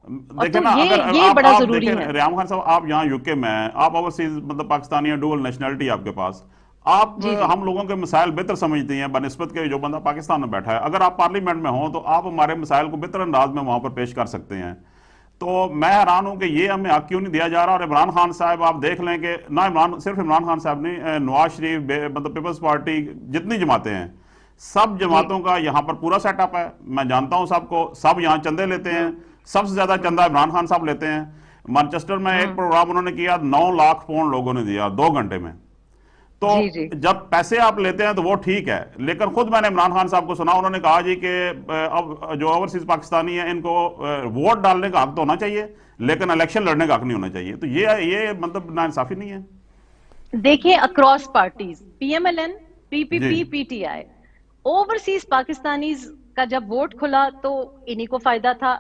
دیکھیں نا، اگر یہ بڑا آپ ضروری دیکھیں ہے۔ ریام خان صاحب، آپ یہاں یوکے میں ہیں، آپ اوورسیز مطلب پاکستانی ہیں، ڈوول نیشنلٹی آپ کے پاس، آپ جی جی ہم لوگوں کے مسائل بہتر سمجھتی ہیں بنسبت کے جو بندہ پاکستان میں بیٹھا ہے۔ اگر آپ پارلیمنٹ میں ہوں تو آپ ہمارے مسائل کو بہتر انداز میں وہاں پر پیش کر سکتے ہیں۔ تو میں حیران ہوں کہ یہ ہمیں حق کیوں نہیں دیا جا رہا۔ اور عمران خان صاحب آپ دیکھ لیں کہ نہ صرف عمران خان صاحب نہیں، نواز شریف مطلب پیپلز پارٹی، جتنی جماعتیں ہیں، سب جی جماعتوں کا یہاں پر پورا سیٹ اپ ہے، میں جانتا ہوں سب کو، سب یہاں چندے لیتے ہیں، سب سے زیادہ چندہ عمران خان صاحب لیتے ہیں۔ مانچسٹر میں ایک ہوں پروگرام انہوں نے کیا، 9 لاکھ پاؤنڈ لوگوں نے دیا 2 گھنٹے میں۔ تو جی جی جب پیسے آپ لیتے ہیں تو وہ ٹھیک ہے، لیکن خود میں نے عمران خان صاحب کو سنا، انہوں نے کہا جی کہ اب جو اوورسیز پاکستانی ہیں ان کو ووٹ ڈالنے کا حق تو ہونا چاہیے، لیکن الیکشن لڑنے کا حق نہیں ہونا چاہیے۔ تو یہ مطلب ناانصافی نہیں ہے؟ دیکھیں، across parties, P M L N, P P G P, P T I, overseas Pakistanis کا جب ووٹ کھلا تو انہی کو فائدہ تھا۔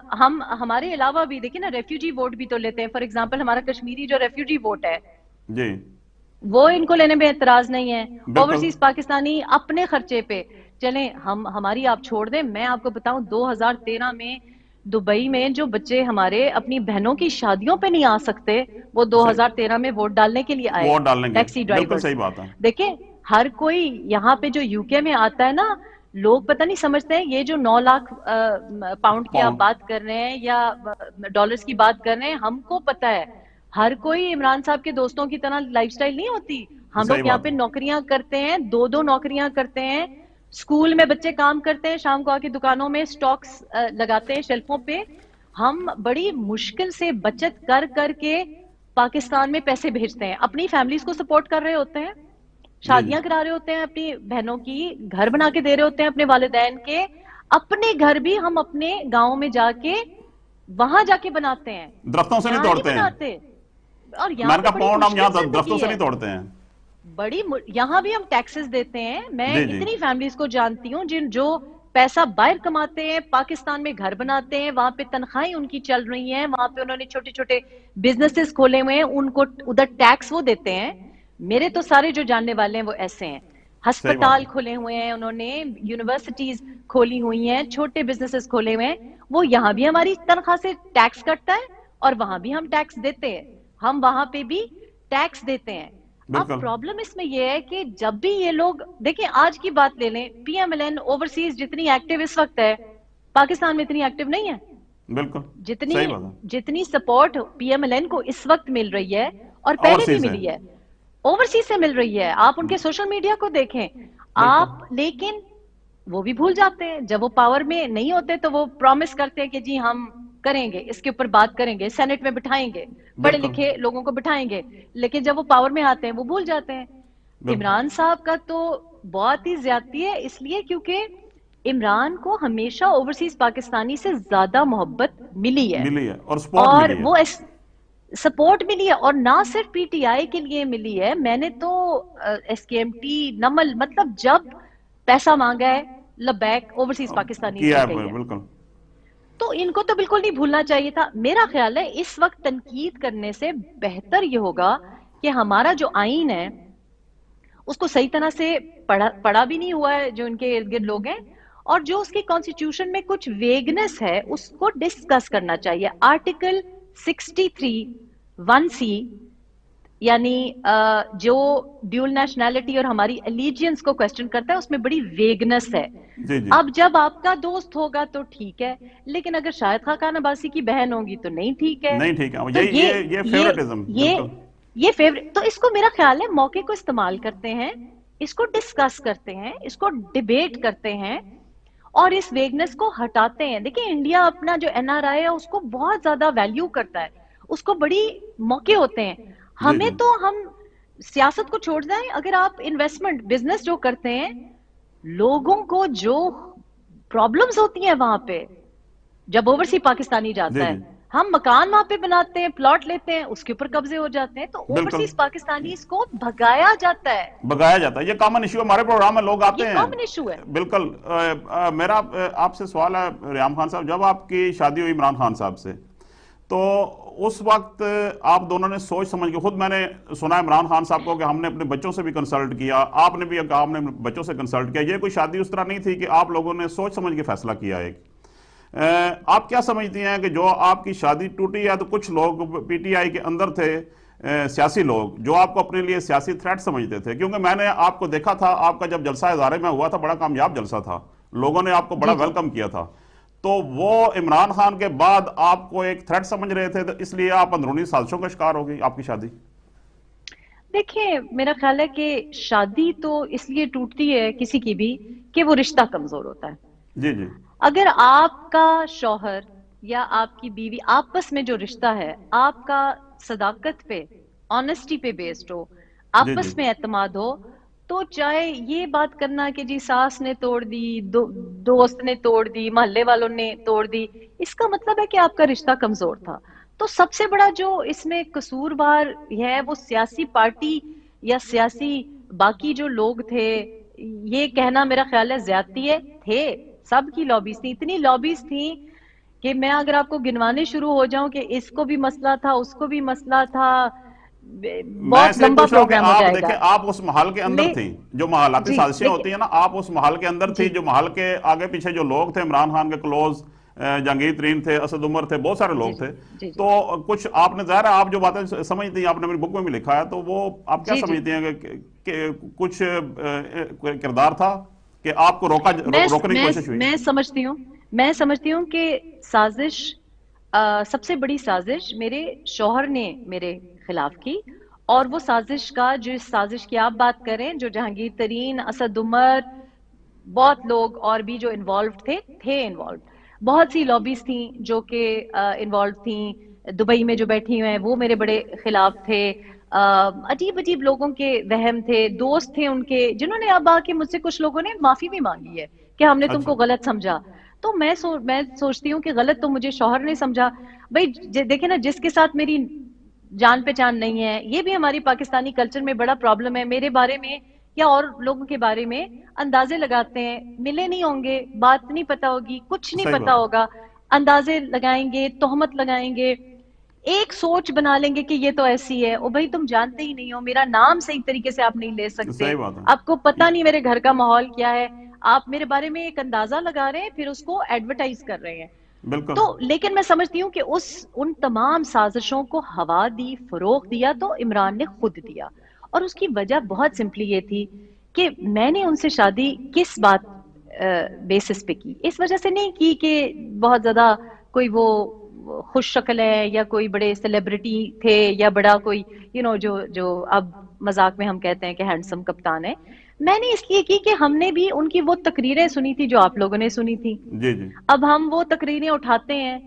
ہمارے علاوہ بھی دیکھیں نا، ریفیوجی ووٹ بھی تو لیتے ہیں۔ فار ایگزامپل ہمارا کشمیری جو ریفیوجی ووٹ ہے، جی وہ ان کو لینے میں اعتراض نہیں ہے۔ بالکل اوورسیز پاکستانی اپنے خرچے پہ چلیں، ہماری آپ چھوڑ دیں۔ میں آپ کو بتاؤں، 2013 میں دبئی میں جو بچے ہمارے اپنی بہنوں کی شادیوں پہ نہیں آ سکتے، وہ صحیح، 2013 میں ووٹ ڈالنے کے لیے آئے، ووٹ ڈالیں گے، ٹیکسی بالکل ڈرائیورز۔ صحیح بات ہے۔ دیکھیں، ہر کوئی یہاں پہ جو یو کے میں آتا ہے نا، لوگ پتہ نہیں سمجھتے ہیں یہ جو 9 لاکھ پاؤنڈ کی آپ پاؤنڈ، بات کر رہے ہیں یا ڈالرز کی بات کر رہے ہیں، ہم کو پتہ ہے ہر کوئی عمران صاحب کے دوستوں کی طرح لائف سٹائل نہیں ہوتی۔ ہم صحیح لوگ یہاں بات پہ ہے، نوکریاں کرتے ہیں، 2 نوکریاں کرتے ہیں، اسکول میں بچے کام کرتے ہیں، شام کو آ کے دکانوں میں سٹاکس لگاتے ہیں شیلفوں پہ۔ ہم بڑی مشکل سے بچت کر کر کے پاکستان میں پیسے بھیجتے ہیں، اپنی فیملیز کو سپورٹ کر رہے ہوتے ہیں، جی جی شادیاں کرا رہے ہوتے ہیں اپنی بہنوں کی، گھر بنا کے دے رہے ہوتے ہیں اپنے والدین کے، اپنے گھر بھی ہم اپنے گاؤں میں جا کے وہاں جا کے بناتے ہیں، درختوں سے نہیں یہاں نہیں توڑتے ہیں، بناتے۔ اور میں یہاں نے پہ کہا بڑی پاؤنڈ ہم مشکل یہاں درختوں زندگی سے ہے، نہیں توڑتے ہیں۔ یہاں بھی ہم ٹیکسز دیتے ہیں۔ میں جی جی اتنی فیملیز کو جانتی ہوں جو پیسہ باہر کماتے ہیں، پاکستان میں گھر بناتے ہیں، وہاں پہ تنخواہیں ان کی چل رہی ہیں، وہاں پہ انہوں نے چھوٹے چھوٹے بزنسز کھولے ہوئے ہیں، ان کو ادھر ٹیکس وہ دیتے ہیں۔ میرے تو سارے جو جاننے والے ہیں وہ ایسے ہیں، صحیح بات ہسپتال ہے، کھولے ہوئے ہیں انہوں نے، یونیورسٹیز کھولی ہوئی ہیں، چھوٹے بزنسز کھولے ہوئے ہیں۔ وہ یہاں بھی ہماری تنخواہ سے ٹیکس کٹتا ہے اور وہاں بھی ہم ٹیکس دیتے ہیں، ہم وہاں پہ بھی ٹیکس دیتے ہیں۔ اب بالکل پرابلم اس میں یہ ہے کہ جب بھی یہ لوگ دیکھیں، آج کی بات لے لیں، P M L N overseas جتنی ایکٹیو اس وقت ہے، پاکستان میں اتنی ایکٹیو نہیں ہے۔ بالکل جتنی صحیح بات ہے، جتنی support P M L N کو اس وقت مل رہی ہے اور پہلے بھی اوورسیز ہے، ملی ہے، اوورسیز سے مل رہی ہے۔ آپ ان کے سوشل میڈیا کو دیکھیں بالکل آپ، لیکن وہ بھی بھول جاتے ہیں جب وہ پاور میں نہیں ہوتے تو وہ پرومس کرتے ہیں کہ جی ہم کریں گے، اس کے اوپر بات کریں گے، سینٹ میں بٹھائیں گے، پڑھے بالکل لکھے لوگوں کو بٹھائیں گے، لیکن جب وہ پاور میں آتے ہیں وہ بھول جاتے ہیں۔ بالکل عمران صاحب کا تو بہت ہی زیادتی ہے، اس لیے کیونکہ عمران کو ہمیشہ اوورسیز پاکستانی سے زیادہ محبت ملی ہے، ملی ہے اور سپورٹ اور ملی ہے، وہ سپورٹ ملی ہے، اور نہ صرف پی ٹی آئی کے لیے ملی ہے۔ میں نے تو ایس کے ایم ٹی نمل، مطلب جب پیسہ مانگا ہے، لبیک اوورسیز پاکستانیز کیا نے ہے کہی ہے، بالکل۔ تو ان کو تو بالکل نہیں بھولنا چاہیے تھا۔ میرا خیال ہے اس وقت تنقید کرنے سے بہتر یہ ہوگا کہ ہمارا جو آئین ہے اس کو صحیح طرح سے پڑھا بھی نہیں ہوا ہے جو ان کے ارد گرد لوگ ہیں، اور جو اس کی کانسٹیٹیوشن میں کچھ ویگنس ہے اس کو ڈسکس کرنا چاہیے۔ آرٹیکل 63(1)(c، یعنی جو ڈیول نیشنلٹی اور ہماری الیجنس کو کوسچن کرتا ہے، اس میں بڑی ویگنس ہے۔ جی جی اب جب آپ کا دوست ہوگا تو ٹھیک ہے، لیکن اگر شاہد خاقان عباسی کی بہن ہوگی تو نہیں ٹھیک ہے۔ نہیں ٹھیک ہے، تو یہ یہ فیورٹزم یہ بالکل۔ یہ فیوریٹ، تو اس کو میرا خیال ہے موقع کو استعمال کرتے ہیں، اس کو ڈسکس کرتے ہیں، اس کو ڈیبیٹ کرتے ہیں اور اس ویگنس کو ہٹاتے ہیں۔ دیکھیں، انڈیا اپنا جو این آر آئی ہے اس کو بہت زیادہ ویلیو کرتا ہے، اس کو بڑی موقع ہوتے ہیں۔ جی ہمیں جی تو ہم سیاست کو چھوڑ جائیں، اگر آپ انویسٹمنٹ بزنس جو کرتے ہیں، لوگوں کو جو پرابلمز ہوتی ہیں وہاں پہ جب اوورسی پاکستانی جی جاتا ہے، جی ہم مکان وہاں پہ بناتے ہیں، پلاٹ لیتے ہیں، اس کے اوپر قبضے ہو جاتے ہیں، تو بالکل اوورسیز پاکستانی اس کو بھگایا جاتا ہے۔ بگایا جاتا ہے، یہ کامن ایشو ہمارے پروگرام میں لوگ یہ آتے ہیں۔ کامن ایشو ہے۔ بالکل میرا آپ سے سوال ہے ریام خان صاحب، جب آپ کی شادی ہوئی عمران خان صاحب سے تو اس وقت آپ دونوں نے سوچ سمجھ کے، خود میں نے سنا عمران خان صاحب کو کہ ہم نے اپنے بچوں سے بھی کنسلٹ کیا، آپ نے بھی کہا ہم نے بچوں سے کنسلٹ کیا، یہ کوئی شادی اس طرح نہیں تھی کہ آپ لوگوں نے سوچ سمجھ کے فیصلہ کیا ایک، آپ کیا سمجھتی ہیں کہ جو آپ کی شادی ٹوٹی ہے تو کچھ لوگ پی ٹی آئی کے اندر تھے، سیاسی لوگ جو آپ کو اپنے لیے سیاسی تھریٹ سمجھتے تھے، کیونکہ میں نے آپ کو دیکھا تھا، آپ کا جب جلسہ ہزارے میں ہوا تھا بڑا کامیاب جلسہ تھا، لوگوں نے آپ کو بڑا جی جی ویلکم کیا تھا، تو وہ عمران خان کے بعد آپ کو ایک تھریٹ سمجھ رہے تھے، تو اس لیے آپ اندرونی سازشوں کا شکار ہو گئی آپ کی شادی؟ دیکھیں، میرا خیال ہے کہ شادی تو اس لیے ٹوٹتی ہے کسی کی بھی کہ وہ رشتہ کمزور ہوتا ہے. جی جی اگر آپ کا شوہر یا آپ کی بیوی آپس میں جو رشتہ ہے آپ کا صداقت پہ، آنےسٹی پہ بیسڈ ہو، جی جی آپس میں اعتماد ہو، تو چاہے یہ بات کرنا کہ جی ساس نے توڑ دی، دوست نے توڑ دی، محلے والوں نے توڑ دی، اس کا مطلب ہے کہ آپ کا رشتہ کمزور تھا. تو سب سے بڑا جو اس میں قصوروار ہے وہ سیاسی پارٹی یا سیاسی باقی جو لوگ تھے. یہ کہنا میرا خیال ہے زیادتی ہے. تھے، سب کی لابیز تھیں، اتنی لابیز تھیں کہ میں اگر آپ کو گنوانے شروع ہو جاؤں کہ اس کو بھی مسئلہ تھا، اس کو بھی مسئلہ تھا، میں بہت اس لیے لمبا پوچھ رہا ہوں کہ پروگرام ہو آپ جائے دیکھیں، گا. آپ اس محل کے اندر لے تھیں، جو محلاتی جی سازشیں لیکن ہوتی ہیں نا، آپ اس محل کے اندر تھی، جی جو محل کے آگے پیچھے جو لوگ تھے عمران خان کے کلوز، جہانگیر ترین تھے، اسد عمر تھے، بہت سارے جی لوگ جی تھے. جی جی تو کچھ آپ نے ظاہر ہے آپ جو باتیں سمجھتی ہیں، آپ نے میری بک میں بھی لکھا ہے، تو وہ آپ کیا جی جی سمجھتی ہیں کہ کچھ کردار تھا کہ آپ کو میں روکنے کی میں کوشش ہوئی؟ میں سمجھتی ہوں کہ سازش، سب سے بڑی سازش میرے شوہر نے میرے خلاف کی. اور وہ سازش کا، جو اس سازش کی آپ بات کریں، جو جہانگیر ترین، اسد عمر، بہت لوگ اور بھی جو انوالوڈ تھے انوالوڈ، بہت سی لابیز تھیں جو کہ انوالوڈ تھیں. دبئی میں جو بیٹھی ہوئے ہیں وہ میرے بڑے خلاف تھے. عجیب عجیب لوگوں کے وہم تھے، دوست تھے ان کے، جنہوں نے اب آ کے مجھ سے، کچھ لوگوں نے معافی بھی مانگی ہے کہ ہم نے تم اچھا. کو غلط سمجھا. تو میں سوچتی ہوں کہ غلط تو مجھے شوہر نے سمجھا. بھائی دیکھیں نا، جس کے ساتھ میری جان پہچان نہیں ہے، یہ بھی ہماری پاکستانی کلچر میں بڑا پرابلم ہے. میرے بارے میں یا اور لوگوں کے بارے میں اندازے لگاتے ہیں، ملے نہیں ہوں گے، بات نہیں پتا ہوگی، کچھ نہیں صحیح پتا بات ہے. ہوگا، اندازے لگائیں گے، تہمت لگائیں گے، ایک سوچ بنا لیں گے کہ یہ تو ایسی ہے. او بھائی تم جانتے ہی نہیں ہو، میرا نام صحیح طریقے سے آپ نہیں لے سکتے، صحیح بات آپ کو ہے. پتہ نہیں میرے گھر کا ماحول کیا ہے، آپ میرے بارے میں ایک اندازہ لگا رہے ہیں، پھر اس کو ایڈورٹائز کر رہے ہیں. بالکل. تو لیکن میں سمجھتی ہوں کہ ان تمام سازشوں کو ہوا دی، فروغ دیا تو عمران نے خود دیا. اور اس کی وجہ بہت سمپلی یہ تھی کہ میں نے ان سے شادی کس بات بیسس پہ کی. اس وجہ سے نہیں کی کہ بہت زیادہ کوئی وہ خوش شکل ہے یا کوئی بڑے سیلیبریٹی تھے یا بڑا کوئی جو اب مذاق میں ہم کہتے ہیں کہ ہینڈسم کپتان ہے. میں نے اس لیے کی کہ ہم نے بھی ان کی وہ تقریریں سنی تھی جو آپ لوگوں نے سنی تھی. جی جی اب ہم وہ تقریریں اٹھاتے ہیں.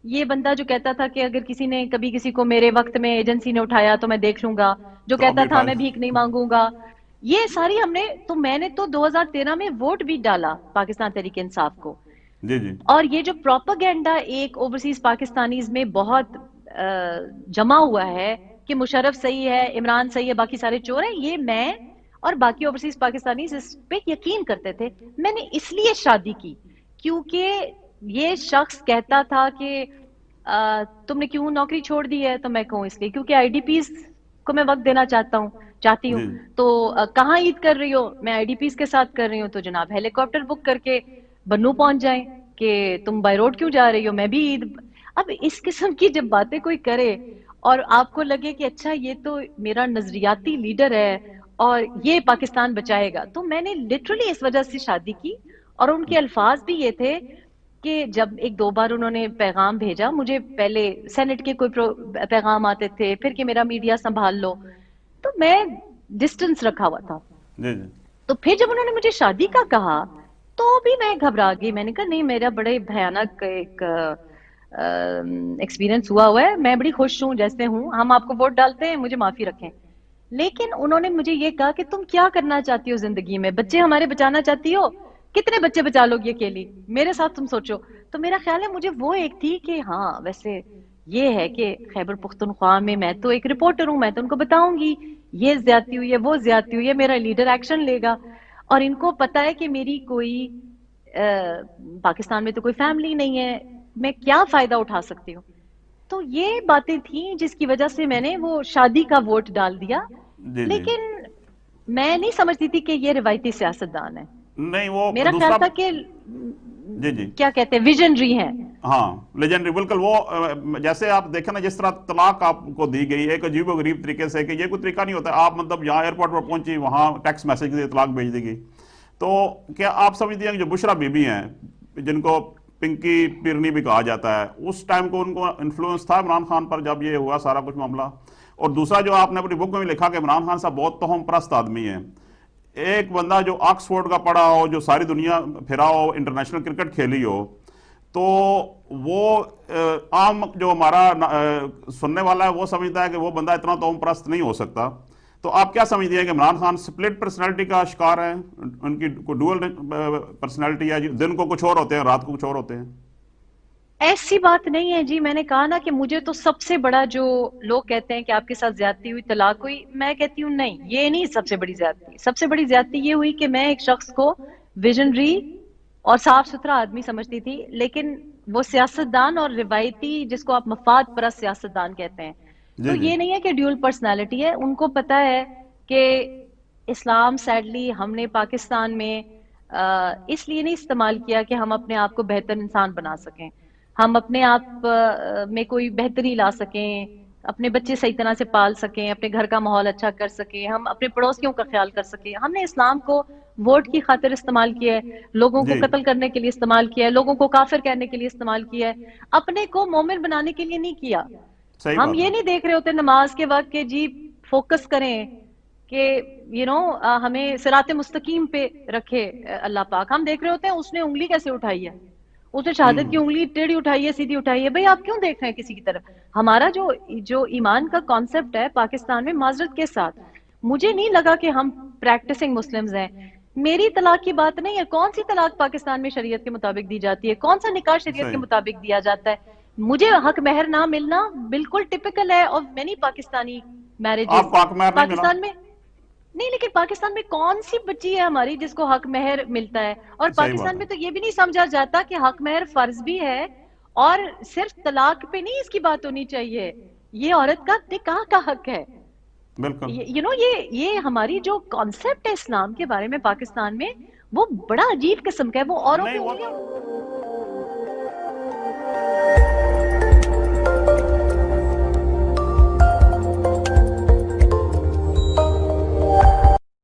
یہ بندہ جو کہتا تھا کہ اگر کسی نے کبھی کسی کو میرے وقت میں ایجنسی نے اٹھایا تو میں دیکھ لوں گا، جو تو کہتا ابھی تھا اٹھا میں بھیک نہیں مانگوں گا، یہ ساری ہم نے تو میں نے تو 2013 میں ووٹ بھی ڈالا پاکستان تحریک انصاف کو. جی جی اور یہ جو پروپیگنڈا ایک اوورسیز پاکستانیز میں بہت جمع ہوا ہے کہ مشرف صحیح ہے، عمران صحیح ہے، باقی سارے چور ہیں، یہ میں اور باقی اوورسیز پاکستانیز اس پہ یقین کرتے تھے. میں نے اس لیے شادی کی کیونکہ یہ شخص کہتا تھا کہ تم نے کیوں نوکری چھوڑ دی ہے، تو میں کہوں اس لیے کیونکہ آئی ڈی پیز کو میں وقت دینا چاہتی ہوں. جی تو کہاں عید کر رہی ہو، میں آئی ڈی پیز کے ساتھ کر رہی ہوں، تو جناب ہیلی کاپٹر بک کر کے بنو پہنچ جائیں کہ تم بائی روڈ کیوں جا رہی ہو، میں بھی عید. اب اس قسم کی جب باتیں کوئی کرے اور آپ کو لگے کہ اچھا یہ تو میرا نظریاتی لیڈر ہے اور یہ پاکستان بچائے گا، تو میں نے لٹرلی اس وجہ سے شادی کی. اور ان کے الفاظ بھی یہ تھے کہ جب ایک دو بار انہوں نے پیغام بھیجا مجھے، پہلے سینٹ کے کوئی پیغام آتے تھے، پھر کہ میرا میڈیا سنبھال لو، تو میں ڈسٹنس رکھا ہوا تھا. جی جی تو پھر جب انہوں نے مجھے شادی کا کہا تو بھی میں گھبرا گئی. میں نے کہا نہیں، میرا بڑے بھیانک ایک ایکسپیرینس ہوا ہے، میں بڑی خوش ہوں جیسے ہوں، ہم آپ کو ووٹ ڈالتے ہیں، مجھے معافی رکھیں. لیکن انہوں نے مجھے یہ کہا کہ تم کیا کرنا چاہتی ہو زندگی میں، بچے ہمارے بچانا چاہتی ہو، کتنے بچے بچا لو گی اکیلی، میرے ساتھ تم سوچو. تو میرا خیال ہے مجھے وہ ایک تھی کہ ہاں ویسے یہ ہے کہ خیبر پختونخوا میں تو ایک رپورٹر ہوں، میں تو ان کو بتاؤں گی یہ زیادتی ہوئی ہے، وہ زیادتی ہوئی ہے، میرا لیڈر ایکشن لے گا. اور ان کو پتا ہے کہ میری کوئی پاکستان میں تو کوئی فیملی نہیں ہے، میں کیا فائدہ اٹھا سکتی ہوں. تو یہ باتیں تھیں جس کی وجہ سے میں نے وہ شادی کا ووٹ ڈال دیا. جی جی لیکن میں نہیں سمجھتی تھی کہ یہ روایتی سیاستدان ہے. نہیں وہ میرا خیال دوسرا. تھا کہ جی جی کیا کہتے ہیں، ویژنری ہیں. ہاں لیجنڈری بالکل وہ جیسے آپ دیکھیں نا جس طرح طلاق آپ کو دی گئی ایک عجیب و غریب طریقے سے کہ یہ کوئی طریقہ نہیں ہوتا آپ مطلب یہاں ایئرپورٹ پر پہنچی وہاں ٹیکسٹ میسج کے طلاق بھیج دی گئی. تو کیا آپ سمجھتی ہیں کہ جو بشرا بی بی ہیں جن کو پنکی پیرنی بھی کہا جاتا ہے اس ٹائم کو ان کو انفلوئنس تھا عمران خان پر جب یہ ہوا سارا کچھ معاملہ؟ اور دوسرا جو آپ نے اپنی بک میں بھی لکھا کہ عمران خان صاحب بہت توہم پرست آدمی ہے. ایک بندہ جو آکسفورڈ کا پڑھا ہو جو ساری دنیا پھرا ہو انٹرنیشنل کرکٹ کھیلی ہو تو وہ عام جو ہمارا سننے والا ہے وہ سمجھتا ہے کہ وہ بندہ اتنا توہم پرست نہیں ہو سکتا. تو آپ کیا سمجھتی ہیں کہ عمران خان سپلٹ پرسنالٹی کا شکار ہے؟ ان کی کوئی ڈوئل پرسنالٹی ہے دن کو کچھ اور ہوتے ہیں رات کو کچھ اور ہوتے ہیں؟ ایسی بات نہیں ہے جی. میں نے کہا نا کہ مجھے تو سب سے بڑا جو لوگ کہتے ہیں کہ آپ کے ساتھ زیادتی ہوئی طلاق ہوئی میں کہتی ہوں نہیں یہ نہیں سب سے بڑی زیادتی. سب سے بڑی زیادتی یہ ہوئی کہ میں ایک شخص کو ویژنری اور صاف ستھرا آدمی سمجھتی تھی لیکن وہ سیاستدان اور روایتی جس کو آپ مفاد پرست سیاستدان کہتے ہیں. تو جی جی یہ نہیں ہے کہ ڈیول پرسنالٹی ہے. ان کو پتا ہے کہ اسلام سیڈلی ہم نے پاکستان میں اس لیے نہیں استعمال کیا کہ ہم اپنے آپ کو بہتر انسان بنا سکیں ہم اپنے آپ میں کوئی بہتری لا سکیں اپنے بچے صحیح طرح سے پال سکیں اپنے گھر کا ماحول اچھا کر سکیں ہم اپنے پڑوسیوں کا خیال کر سکیں. ہم نے اسلام کو ووٹ کی خاطر استعمال کیا ہے لوگوں کو جی قتل کرنے کے لیے استعمال کیا ہے لوگوں کو کافر کہنے کے لیے استعمال کیا ہے اپنے کو مومن بنانے کے لیے نہیں کیا. صحیح ہم بات یہ ہے. نہیں دیکھ رہے ہوتے نماز کے وقت کہ جی فوکس کریں کہ ہمیں صراط مستقیم پہ رکھے اللہ پاک. ہم دیکھ رہے ہوتے ہیں اس نے انگلی کیسے اٹھائی ہے اس نے شہادت کی انگلی ٹیڑھی اٹھائی ہے سیدھی اٹھائی ہے. بھئی آپ کیوں دیکھ رہے ہیں کسی کی طرف؟ ہمارا جو ایمان کا کانسیپٹ ہے پاکستان میں معذرت کے ساتھ مجھے نہیں لگا کہ ہم پریکٹسنگ مسلمز ہیں. میری طلاق کی بات نہیں ہے. کون سی طلاق پاکستان میں شریعت کے مطابق دی جاتی ہے؟ کون سا نکاح شریعت کے صحیح. مطابق دیا جاتا ہے؟ مجھے حق مہر نہ ملنا بالکل ٹپیکل ہے آف مینی پاکستانی آپ میرجز. کو حق مہر نہیں ملا؟ پاکستان میں نہیں لیکن پاکستان میں کون سی بچی ہے ہماری جس کو حق مہر ملتا ہے؟ اور صحیح بات پاکستان ہے. میں تو یہ بھی نہیں سمجھا جاتا کہ حق مہر فرض بھی ہے اور صرف طلاق پہ نہیں اس کی بات ہونی چاہیے. یہ عورت کا نکاح کا حق ہے. بالکل. یہ ہماری جو کانسیپٹ ہے اسلام کے بارے میں پاکستان میں وہ بڑا عجیب قسم کا ہے. وہ اوروں پہ نہیں وہ انگلیاں